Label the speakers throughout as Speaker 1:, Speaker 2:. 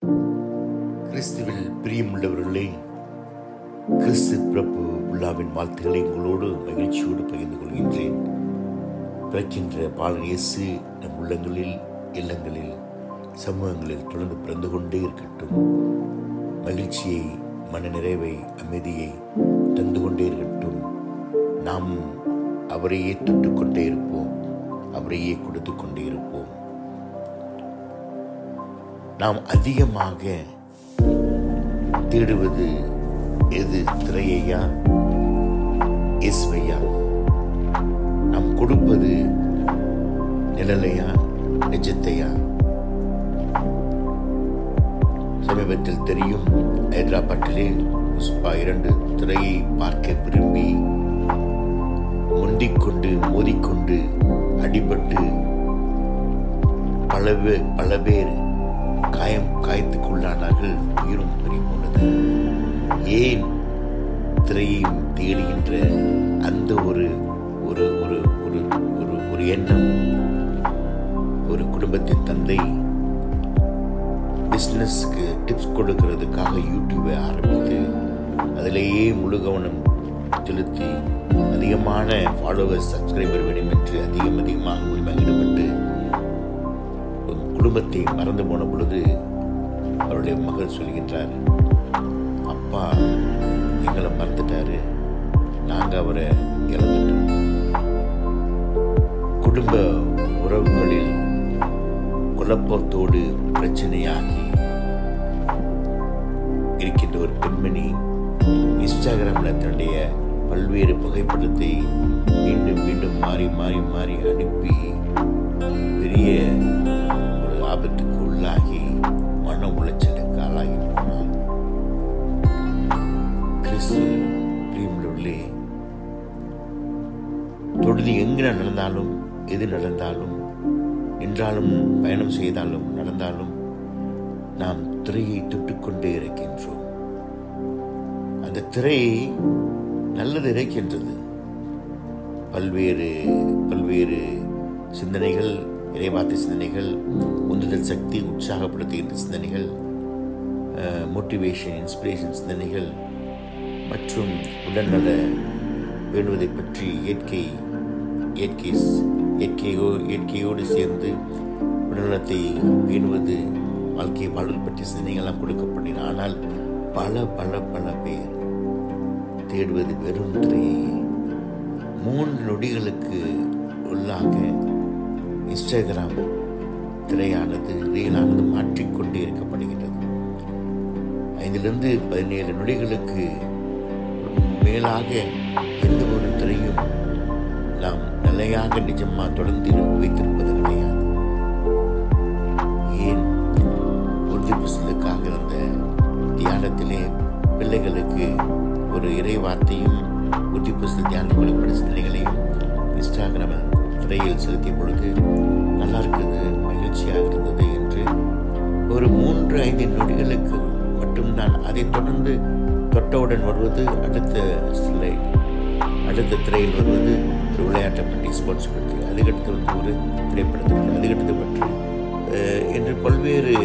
Speaker 1: கிறிஸ்துவில் பிரியமுள்ளவர்களே, கிறிஸ்து பிறப்பு விழாவின் வாழ்த்துக்களை உங்களோடு மகிழ்ச்சியோடு பகிர்ந்து கொள்கின்றேன். பிறக்கின்ற பாலன் இயேசு நம் உள்ளங்களில், இல்லங்களில், சமூகங்களில் தொடர்ந்து பிறந்து கொண்டே இருக்கட்டும். மகிழ்ச்சியை, மன நிறைவை, அமைதியை தந்து கொண்டே இருக்கட்டும். நாம் அவரையே தொட்டுக்கொண்டே இருப்போம், அவரையே கொடுத்து கொண்டே இருப்போம். நாம் அதிகமாக தேடுவது எது? திரையையா, இயேசுவையா? நாம் கொடுப்பது நிழலையா, நிஜத்தையா? சமீபத்தில் தெரியும், ஹைதராபாத்திலே புஷ்பா 2 திரையை பார்க்க விரும்பி முந்திக்கொண்டு மோதிக்கொண்டு அடிபட்டு பல பேர் காயத்துக்குள்ளானார்கள். உயிரும் பறி போனது. ஏன்? திரையையும் தேடுகின்ற அந்த ஒரு ஒரு ஒரு ஒரு ஒரு ஒரு எண்ணம். ஒரு குடும்பத்தின் தந்தை பிஸ்னஸ்க்கு டிப்ஸ் கொடுக்கிறதுக்காக யூடியூபை ஆரம்பித்து அதிலேயே முழு கவனம் செலுத்தி அதிகமான ஃபாலோவர்ஸ், சப்ஸ்கிரைபர் வேண்டும் என்று அதிகமாக ஈடுபட்டு குடும்பத்தை மறந்து போன பொழுது அவருடைய மகள் சொல்கின்றார், அப்பா எங்களை மறந்துட்டாரு, நாங்கள் அவரை இழந்துட்டோம். குடும்ப உறவுகளில் குழப்பத்தோடு பிரச்சனையாகி இருக்கின்ற ஒரு பெண்மணி இன்ஸ்டாகிராமில் தன்னுடைய பல்வேறு புகைப்படத்தை மீண்டும் மீண்டும் மாறி மாறி மாறி அனுப்பி பெரிய ஒரு ஆபத்துக்கு உள்ளாகி மன உளைச்சலுக்கு ஆளாகி போனார். கிறிஸ்து பிரியமுள்ளவர்களே, தொடர்ந்து எங்கு நடந்தாலும், எது நடந்தாலும், நின்றாலும், பயணம் செய்தாலும், நடந்தாலும் நாம் திரையை தொட்டுக்கொண்டே இருக்கின்றோம். அந்த திரை நல்லது இருக்கின்றது. பல்வேறு சிந்தனைகள், இறைவார்த்தை சிந்தனைகள், உந்துதல் சக்தி, உற்சாகப்படுத்துகின்ற சிந்தனைகள், மோட்டிவேஷன், இன்ஸ்பிரேஷன் சிந்தனைகள் மற்றும் உடல்நல பேணுவதை பற்றி இயற்கையோடு சேர்ந்து உடல்நலத்தை பேணுவது, வாழ்க்கையை வாழ்வது பற்றிய சிந்தனைகள்லாம் கொடுக்கப்படுகின்றன. ஆனால் பல பேர் தேடுவது வெறும் திரையை. 3 நொடிகளுக்கு உள்ளாக இன்ஸ்டாகிராம் திரையானது, ரீலானது மாற்றிக்கொண்டே இருக்கப்படுகிறது. 5 to 17 நொடிகளுக்கு மேலாக எந்த ஒரு திரையும் நாம் நிலையாக நிஜமாக தொடர்ந்து வைத்திருப்பது கிடையாது. ஏன்? உறுதி புஸ்தலுக்காக இருந்த தியானத்திலே பிள்ளைகளுக்கு ஒரு இறை வார்த்தையும் உறுதி புஸ்தல் தியானம் கொள்ளப்படும் சிந்தனைகளையும் இன்ஸ்டாகிராம் திரையில் செலுத்திய பொழுது நல்லா இருக்குது, மகிழ்ச்சியாக இருந்தது என்று ஒரு 3-5 நொடிகளுக்கு மட்டும்தான். அதை தொடர்ந்து தொட்டவுடன் வருவது அடுத்த ஸ்லைட், அடுத்த திரையில் வருவது ஒரு விளையாட்டை பற்றி, ஸ்போர்ட்ஸ் பற்றி, அதுக்கடுத்து ஒரு திரைப்படத்தை பற்றி, அதுக்கடுத்து பற்றி என்று பல்வேறு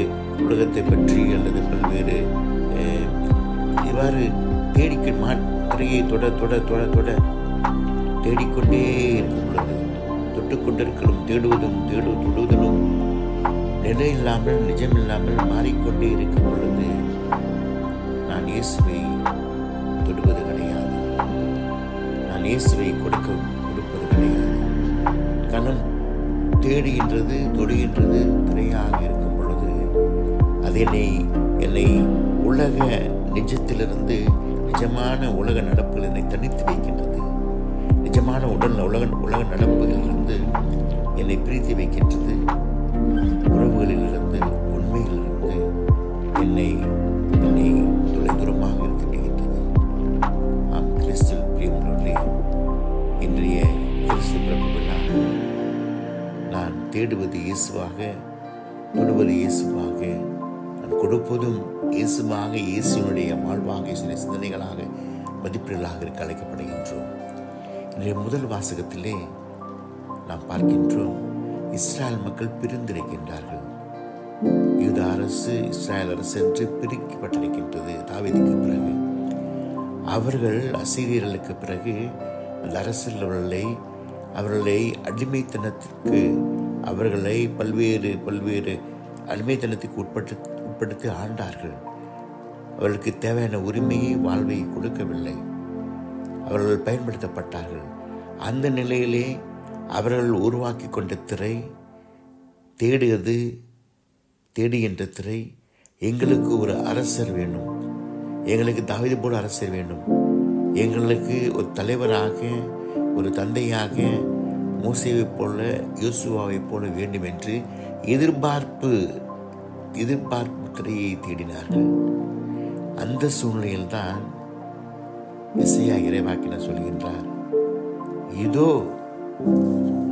Speaker 1: உலகத்தை பற்றி அல்லது பல்வேறு இவ்வாறு திரையை தொட தேடிக்கொண்டே இருக்கும் பொழுது, தொட்டுக்கொண்டிருக்கலும் தொடுவதும் நிலை இல்லாமல், நிஜம் இல்லாமல் மாறிக்கொண்டே இருக்கும் பொழுது நான் இயேசுவை தொடுவது கிடையாது, நான் இயேசுவை கொடுப்பது கிடையாது. கணம் தேடுகின்றது, தொடுகின்றது திரையாக இருக்கும் பொழுது அது என்னை உலக நிஜத்திலிருந்து, நிஜமான உலக நடப்புகள் என்னை தனித்து வைக்கின்றது. நிஜமான உலக நடப்புகளிலிருந்து என்னை பிரித்து வைக்கின்றது. உறவுகளிலிருந்து, உண்மையிலிருந்து என்னை தொலைதூரமாக இருக்கின்றது. ஆம், கிறிஸ்து பிரியமுள்ளவர்களே, இன்றைய கிறிஸ்து பிறப்பு விழா நான் தேடுவது இயேசுவாக, தொடுவது இயேசுவாக, நான் கொடுப்பதும் இயேசுவாக, இயேசுனுடைய வாழ்வாக, இயேசுடைய சிந்தனைகளாக, மதிப்பீடுகளாக இருக்க அழைக்கப்படுகின்றோம். இன்றைய முதல் வாசகத்திலே நாம் பார்க்கின்றோம், இஸ்ராயல் மக்கள் பிரிந்திருக்கின்றார்கள். யூத அரசு இஸ்ராயல் அரசு என்று பிரிக்கப்பட்டிருக்கின்றது. தாவீதுக்கு பிறகு அவர்கள் அசீரியர்களுக்கு பிறகு அந்த அரசில் அவர்களை அடிமைத்தனத்திற்கு அவர்களை பல்வேறு அடிமைத்தனத்துக்கு உட்படுத்தி ஆண்டார்கள். அவர்களுக்கு தேவையான உரிமையை வாழ்வை கொடுக்கவில்லை. அவர்கள் பயன்படுத்தப்பட்டார்கள். அந்த நிலையிலே அவர்கள் உருவாக்கி கொண்ட திரை தேடுகின்ற திரை, எங்களுக்கு ஒரு அரசர் வேணும், எங்களுக்கு தாவீது போல அரசர் வேணும், எங்களுக்கு ஒரு தலைவராக ஒரு தந்தையாக மோசேவை போல யோசுவாவை போல வேண்டும் என்று எதிர்பார்ப்பு திரையை தேடினார்கள். அந்த சூழ்நிலையில்தான் எசையா இறைவாக்கினர் சொல்கின்றார், இதோ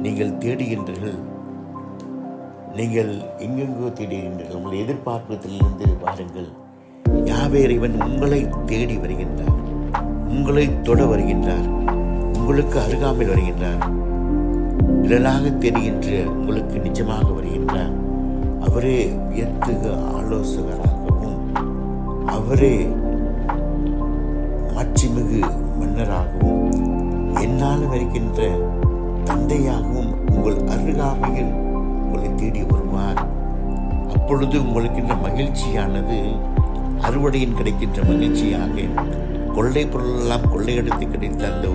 Speaker 1: நீங்கள் தேடுகின்றீர்கள், நீங்கள் எங்கெங்கோ தேடுகின்றீர்கள், உங்கள் எதிர்பார்ப்பதிலிருந்து வாருங்கள். யாவே இறைவன் உங்களை தேடி வருகின்றார், உங்களை தொட வருகின்றார், உங்களுக்கு அருகாமையில் வருகின்றார், நிழலாக தெரிகின்ற உங்களுக்கு நிஜமாக வருகின்றார். அவரே வியத்துக ஆலோசகராகவும், அவரே மாட்சிமிகு மன்னராகவும், என்னாலும் இருக்கின்ற தந்தையாகவும் உங்கள் அருகாமையில் உங்களை தேடி வருவார். அப்பொழுது உங்களுக்கு இந்த மகிழ்ச்சியானது அறுவடையின் கிடைக்கின்ற மகிழ்ச்சியாக, கொள்ளை பொருளெல்லாம் கொள்ளையடித்து கிடைத்த அந்த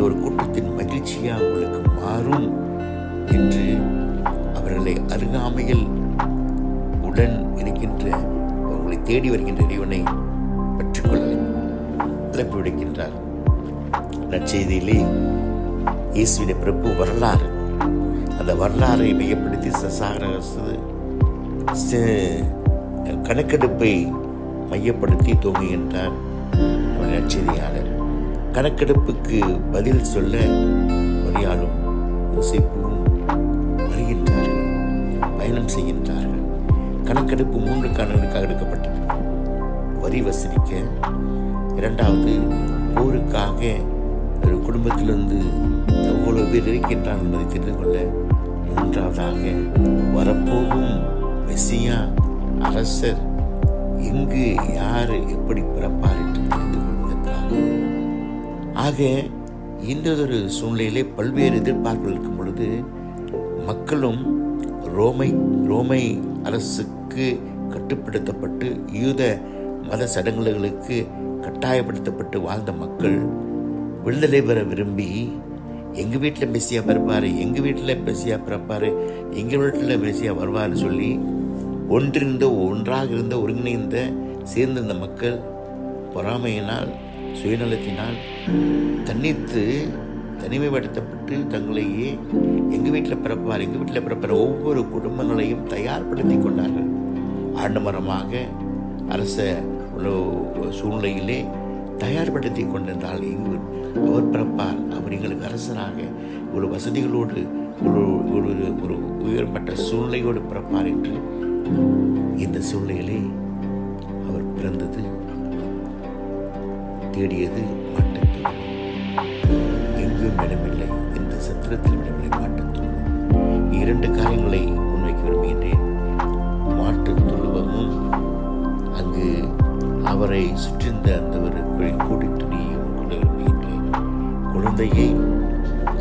Speaker 1: ஒரு கூட்டத்தின் மகிழ்ச்சியாக உங்களுக்கு மாறும் என்று அவர்களை அருகாமையில் உடன் இருக்கின்ற அவர்களை தேடி வருகின்ற இறைவனை பெற்றுக்கொள்ள அழைப்பு விடுக்கின்றார். நற்செய்தியிலே இயேசுவின் பிறப்பு வரலாறு, அந்த வரலாறை மையப்படுத்தி கணக்கெடுப்பை மையப்படுத்தி துவங்குகின்றார் நற்செய்தியாளர். கணக்கெடுப்புக்கு பதில் சொல்ல மரியாளும் யோசேப்பும் வருகின்றார்கள், பயணம் செய்கின்றார்கள். கணக்கெடுப்பு 3 காரணங்களுக்காக எடுக்கப்பட்டது. வரி வசூலிக்க, இரண்டாவது போருக்காக ஒரு குடும்பத்திலிருந்து எவ்வளவு பேர் இருக்கின்றார் என்பதை தெரிந்து கொள்ள, மூன்றாவதாக வரப்போகும் மெசியா அரசர் எங்கு யார் எப்படி பிறப்பார் என்று தெரிந்து கொள்வதற்காக. ஆக இன்றொரு சூழ்நிலையிலே பல்வேறு எதிர்பார்ப்புகள் இருக்கும் பொழுது மக்களும் ரோமை அரசுக்கு கட்டுப்படுத்தப்பட்டு யூத மத சடங்குகளுக்கு கட்டாயப்படுத்தப்பட்டு வாழ்ந்த மக்கள் விடுதலை பெற விரும்பி, எங்கள் வீட்டில் மெசியா பிறப்பாரு, எங்கள் வீட்டில் மெசியா பிறப்பாரு, எங்கள் வீட்டில் மெசியா வருவார்னு சொல்லி ஒன்றாக இருந்த ஒருங்கிணைந்த சேர்ந்திருந்த மக்கள் பொறாமையினால் சுயநலத்தினால் தனிமைப்படுத்தப்பட்டு தங்களையே எங்கள் வீட்டில் பிறப்பார் ஒவ்வொரு குடும்பங்களையும் தயார்படுத்தி கொண்டார்கள். ஆண்டமரமாக அரச சூழ்நிலையிலே தயார்படுத்தி கொண்டிருந்தால் அவர் பிறப்பார், அவர் எங்களுக்கு அரசராக ஒரு வசதிகளோடு ஒரு உயர்மட்ட சூழ்நிலையோடு பிறப்பார் என்று இந்த சூழ்நிலையிலே அவர் பிறந்தது. தேடியது மாட்டுத்தொழுவம். எங்கும் இடமில்லை, இந்த சத்திரத்தில் இடமில்லை, மாட்டுத்தொழுவம். 2 காரியங்களை முன்வைக்க விரும்புகின்றேன். மாட்டுத்தொழுவமும் அங்கு அவரை சுற்றிருந்த அந்த ஒரு கூடி துணியையும் கொள்ள விரும்புகின்றேன். குழந்தையை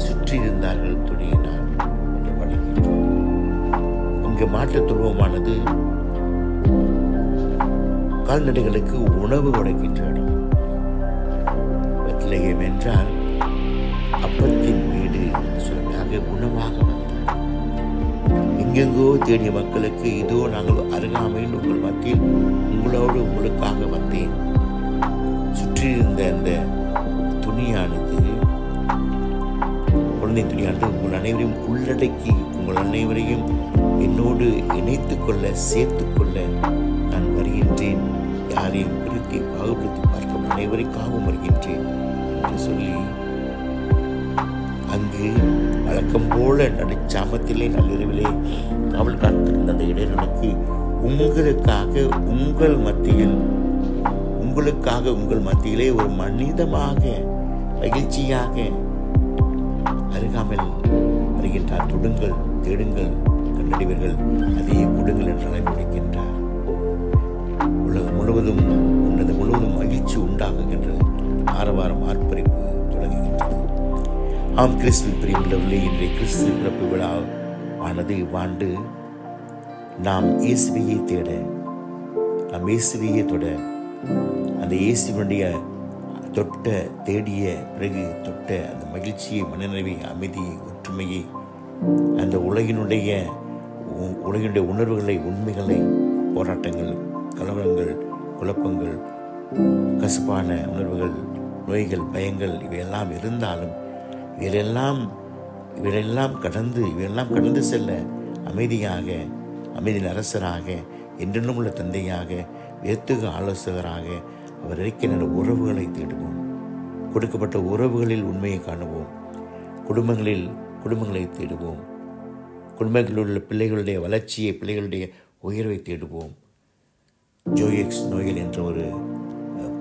Speaker 1: சுற்றி இருந்தார்கள் துணியினால் என்று படிக்கின்றோம். இங்கு மாட்டுத்தொழுவமானது கால்நடைகளுக்கு உணவு உடைக்கின்ற இடம். பெத்லகேம் என்றால் அப்பத்தின் வீடு என்று சொல்லுவாங்க. உணவாக வந்தார். எங்கெங்கோ தேடிய மக்களுக்கு, இதோ நாங்கள் அருகாமையில் உங்கள் மத்தியில் உங்களுக்காக வந்தேன். சுற்றியிருந்த அந்த துணியானது, குழந்தை துணியானது உங்கள் அனைவரையும் உள்ளடக்கி, உங்கள் அனைவரையும் என்னோடு இணைத்துக் கொள்ள, சேர்த்துக் கொள்ள நான் வருகின்றேன். யாரையும் பிரித்து பாகுபடுத்தி பார்க்கும் அனைவருக்காகவும் வருகின்றேன் என்று சொல்லி அங்கு வழக்கம் போல நடுச்சாமத்திலே நள்ளிரவிலே காவல் காத்திருந்த அந்த இடையனுக்கு உங்களுக்காக உங்கள் மத்தியிலே ஒரு மனிதமாக மகிழ்ச்சியாக அருகாமல் வருகின்றார். தொடுங்கள், தேடுங்கள், நடிகர்கள் அதே கொடுங்கள் என்று அழைப்பிடுகின்றார். உலகம் முழுவதும் உன்னது முழுவதும் மகிழ்ச்சி உண்டாகுகின்ற ஆரவாரம் ஆர்ப்பரிப்பு தொடங்குகின்றது. ஆம், கிறிஸ்துவின் பிரியமுள்ளவர்களே, இன்றைய கிறிஸ்து பிறப்பு விழா ஆனது இவ்வாண்டு நாம் இயேசுவையே தேட, நாம் இயேசுவையே தொட, அந்த இயேசுவனுடைய தொட்ட தேடிய பிறகு தொட்ட அந்த மகிழ்ச்சியை, மனநிறைவை, அமைதியை, ஒற்றுமையை, அந்த உலகினுடைய உணர்வுகளை, உண்மைகளை, போராட்டங்கள், கலவரங்கள், குழப்பங்கள், கசப்பான உணர்வுகள், நோய்கள், பயங்கள் இவையெல்லாம் இருந்தாலும் இவையெல்லாம் கடந்து செல்ல அமைதியாக, அமைதியின் அரசராக, என்றென்றும் உள்ள தந்தையாக, வேத்துக ஆலோசகராக அவர் இருக்கிற உறவுகளை தேடுவோம். கொடுக்கப்பட்ட உறவுகளில் உண்மையை காணுவோம். குடும்பங்களை தேடுவோம். குடும்பங்களில் உள்ள பிள்ளைகளுடைய வளர்ச்சியை, பிள்ளைகளுடைய உயர்வை தேடுவோம். ஜோயெக்ஸ் நோயல் என்ற ஒரு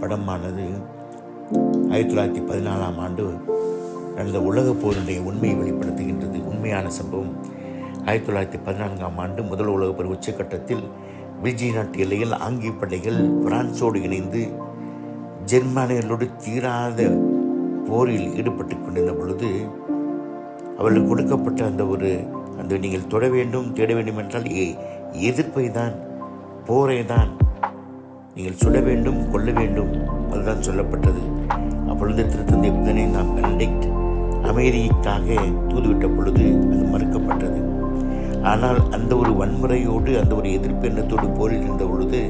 Speaker 1: படமானது 1914ஆம் ஆண்டு நடந்த உலகப் போருடைய உண்மையை வெளிப்படுத்துகின்றது. உண்மையான சம்பவம். 1914ஆம் ஆண்டு முதல் உலகப் போர் உச்சக்கட்டத்தில் பெல்ஜிய நாட்டு எல்லையில் ஆங்கில படைகள் பிரான்சோடு இணைந்து ஜெர்மானியர்களோடு தீராத போரில் ஈடுபட்டு கொண்டிருந்த பொழுது அவர்களுக்கு கொடுக்கப்பட்ட அந்த நீங்கள் தொட வேண்டும், தேட வேண்டும் என்றால் எதிர்ப்பை தான், போரை தான், நீங்கள் சுட வேண்டும், கொல்ல வேண்டும், அதுதான் சொல்லப்பட்டது. அப்பொழுது திருத்தந்தை நாம் பெனடிக்ட் அமைதிக்காக தூதுவிட்ட பொழுது அது மறுக்கப்பட்டது. ஆனால் அந்த ஒரு வன்முறையோடு, அந்த ஒரு எதிர்ப்பு எண்ணத்தோடு போரில் இருந்த பொழுது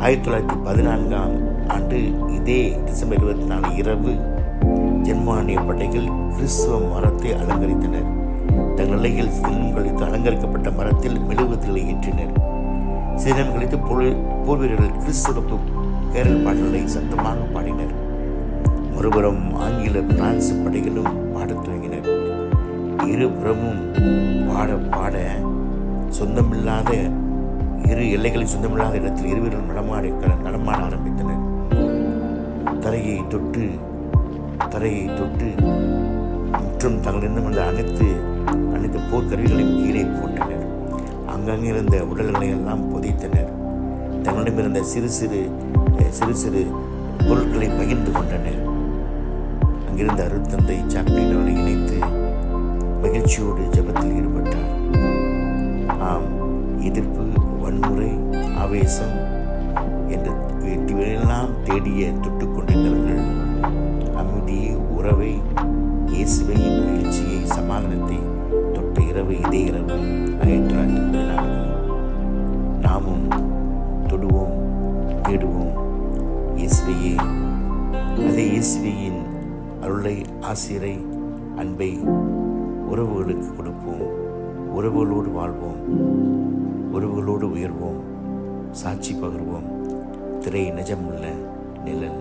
Speaker 1: 1914ஆம் ஆண்டு இதே டிசம்பர் 24 இரவு ஜெர்மானிய படைகள் கிறிஸ்துவ மரத்தை அலங்கரித்தனர். தங்கள் நிலையில் சின்னம் கழித்து அலங்கரிக்கப்பட்ட மரத்தில் மெழுகுவர்த்திகளை ஏற்றினர். சின்னம் கழித்து போர் வீரர்கள் கிறிஸ்துவ கேரள் பாடல்களை சத்தமாக பாடினர். மறுபுறம் ஆங்கில பிரான்ஸ் படைகளும் பாடத் துவங்கினர். இருபுறமும் பாட சொந்தமில்லாத இரு எல்லைகளில் சொந்தமில்லாத இடத்தில் இருவரும் நடமாட ஆரம்பித்தனர். தரையை தொட்டு மற்றும் தங்களிடம் வந்த அனைத்து போர்க்கருவிகளையும் கீழே போட்டனர். அங்கங்கே இருந்த உடல்களை எல்லாம் புதைத்தனர். தங்களிடமிருந்த சிறு சிறு பொருட்களை பகிர்ந்து கொண்டனர். அங்கிருந்த அருத்தந்தை சாப்ளின் அவரை இணைத்து மகிழ்ச்சியோடு ஜெபத்தில் ஈடுபட்டார். ஆம், எதிர்ப்பு, வன்முறை, ஆவேசம் என்றெல்லாம் தேடிய தொட்டுக் கொண்டிருந்தவர்கள் அமைதியை, உறவை, இயேசுவையின் மகிழ்ச்சியை, சமாதானத்தை தொட்ட இரவு இதே இரவு 1914. நாமும் தொடுவோம், தேடுவோம் இயேசுவையே. அதே இயேசுவையின் அருளை, ஆசிரை, அன்பை உறவுகளுக்கு கொடுப்போம். உறவுகளோடு வாழ்வோம், உறவுகளோடு உயர்வோம், சாட்சி பகர்வோம். திரை நிஜமுள்ள நிழல்.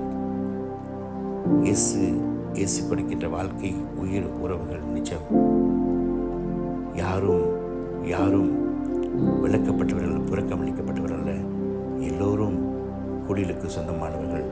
Speaker 1: இயேசு கொடுக்கின்ற வாழ்க்கை, உயிர், உறவுகள் நிஜம். யாரும் விளக்கப்பட்டவர்கள், புறக்கணிக்கப்பட்டவர்கள் அல்ல. எல்லோரும் குடிலுக்கு சொந்தமானவர்கள்.